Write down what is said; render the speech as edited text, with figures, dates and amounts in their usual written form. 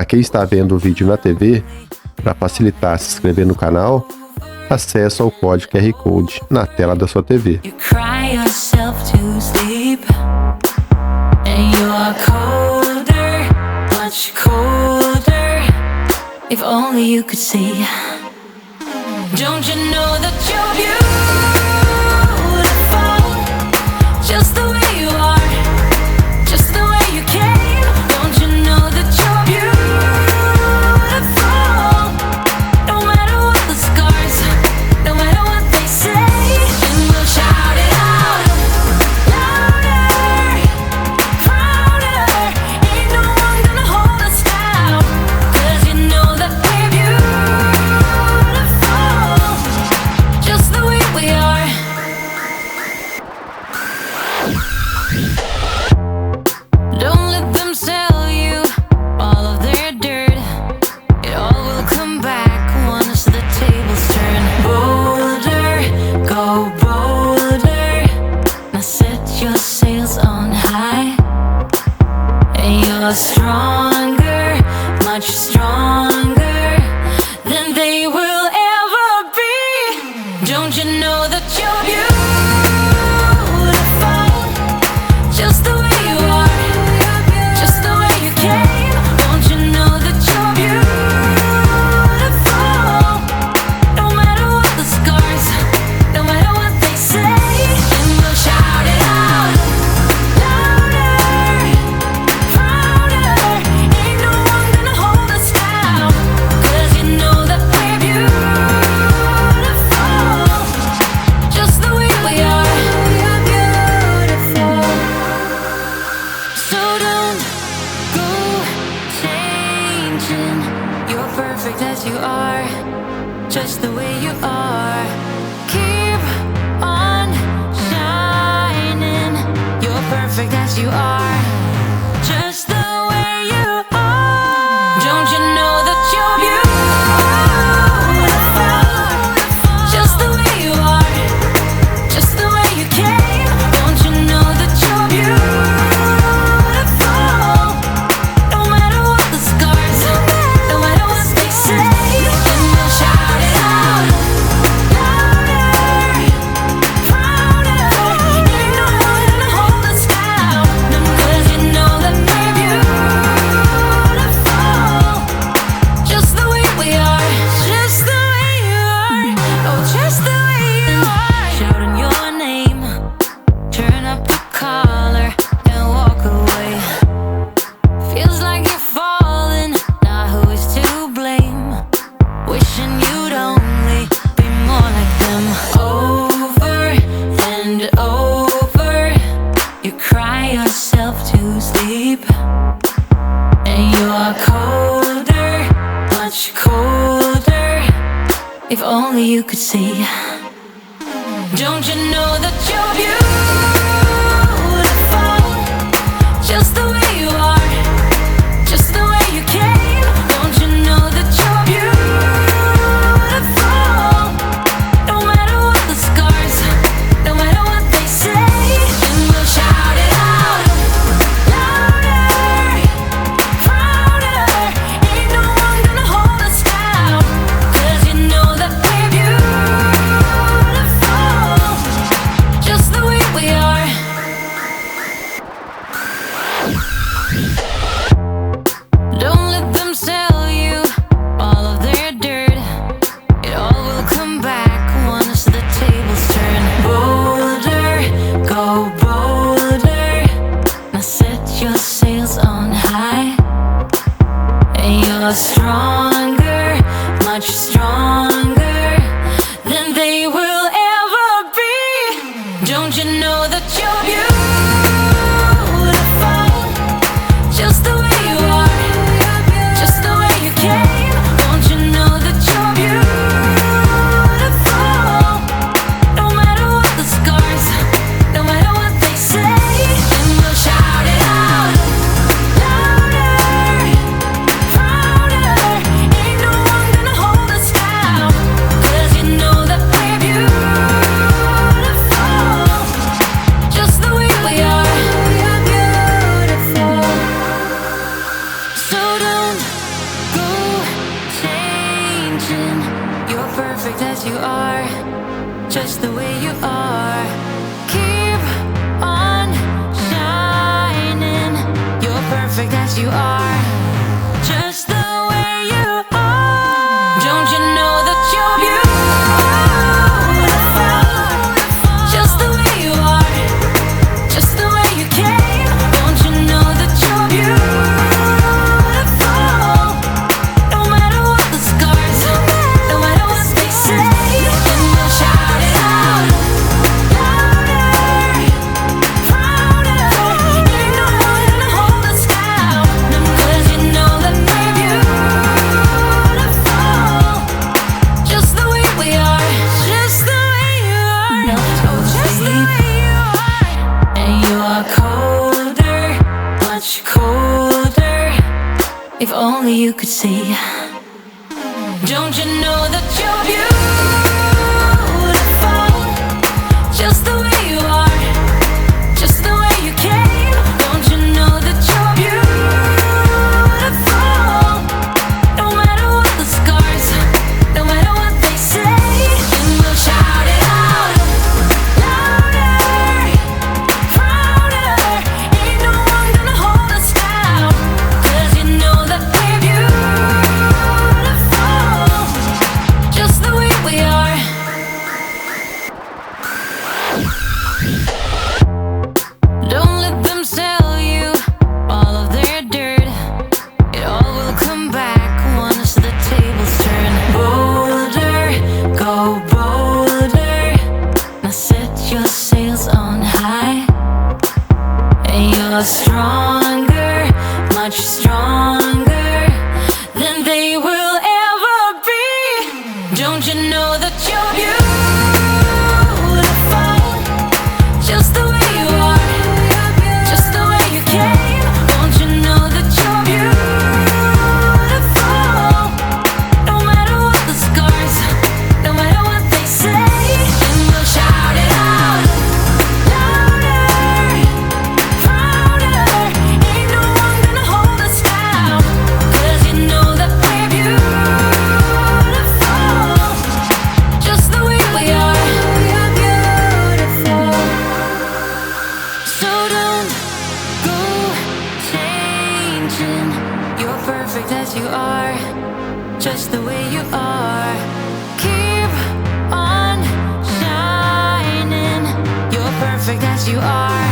quem está vendo o vídeo na TV, para facilitar se inscrever no canal, acesse o código QR Code na tela da sua TV. If only you could see. Don't you know that you're beautiful, just the way you are, just the way you came. Don't you know that you're beautiful, no matter what the scars, no matter what they say. And we'll shout it out, louder, prouder. Ain't no one gonna hold us down, 'cause you know that we're beautiful, just the way we are. Don't let them sell you all of their dirt. It all will come back once the tables turn. Bolder, go bolder. Now set your sails on high. And you're stronger, much stronger than they will ever be. Don't you know that you're beautiful, just the way you are, just the way you came. Don't you know that you're beautiful, no matter what the scars, no matter what they say. And we'll shout it out, louder, prouder. Ain't no one gonna hold us down, 'cause you know that we're beautiful, just the way we are. We're beautiful. So don't go changing. You're perfect as you are, just the way you are. Keep on shining. You're perfect as you are, just the way you are. Don't you know that you're beautiful, just the way you are, just the way you came. Don't you know that you're beautiful, no matter what the scars, no matter what they say. And we'll shout it out, louder, prouder. Ain't no one gonna hold us down, 'cause you know that we're beautiful, just the way we are, just the way you are, oh, just the way you are. Shouting your name, turn up the collar and walk away. Feels like you're falling, now who is to blame? Wishing you'd only be more like them. Over and over, you cry yourself to sleep. And you're colder, much colder. If only you could see. Don't you know that you're beautiful, just the way you are, just the way you came. Don't you know that you're beautiful, no matter what the scars, no matter what they say. And we'll shout it out, louder, prouder. Ain't no one gonna hold us down, 'cause you know that we're beautiful, just the way we are. Don't let them sell you all of their dirt. It all will come back once the tables turn. Bolder, go bolder. Now set your sails on high. And you're stronger, much stronger than they will ever be. Don't you know that you're beautiful, just the way you are, just the way you came. Don't you know that you're beautiful, no matter what the scars, no matter what they say. And we'll shout it out, louder, prouder. Ain't no one gonna hold us down, 'cause you know that we're beautiful, just the way you are. Keep on shining. You're perfect as you are. Just the way you are. Don't you know that you're beautiful? Just the way you are. Just the way you came. Don't you know that you're beautiful? No matter what the scars, no matter what they say, and we'll shout it out louder, prouder. Ain't no one gonna hold us down, 'cause you know that we're beautiful. Just the way we are, just the way you are. No, just the way you are. And you are colder, much colder. If only you could see. Don't you know that you're beautiful? Just the way you are, just the way you came. Don't you know that you're beautiful? No matter what the scars, no matter what they say, and we'll shout it out louder, prouder. Ain't no one gonna hold us down, 'cause you know that we're beautiful. Just the way we are. Don't let them sell you all of their dirt. It all will come back once the tables turn. Bolder, go bolder. Now set your sails on high. And you're stronger, much stronger than they will ever be. Don't you know that you're beautiful? Just the way you are, just the way you came. Don't you know that you're beautiful? No matter what the scars, no matter what they say, and we'll shout it out louder, prouder. Ain't no one gonna hold us down, 'cause you know that we're beautiful. Just the way we are, we're beautiful. So don't go changing. You're perfect as you are, just the way you are. Keep on shining. You're perfect as you are.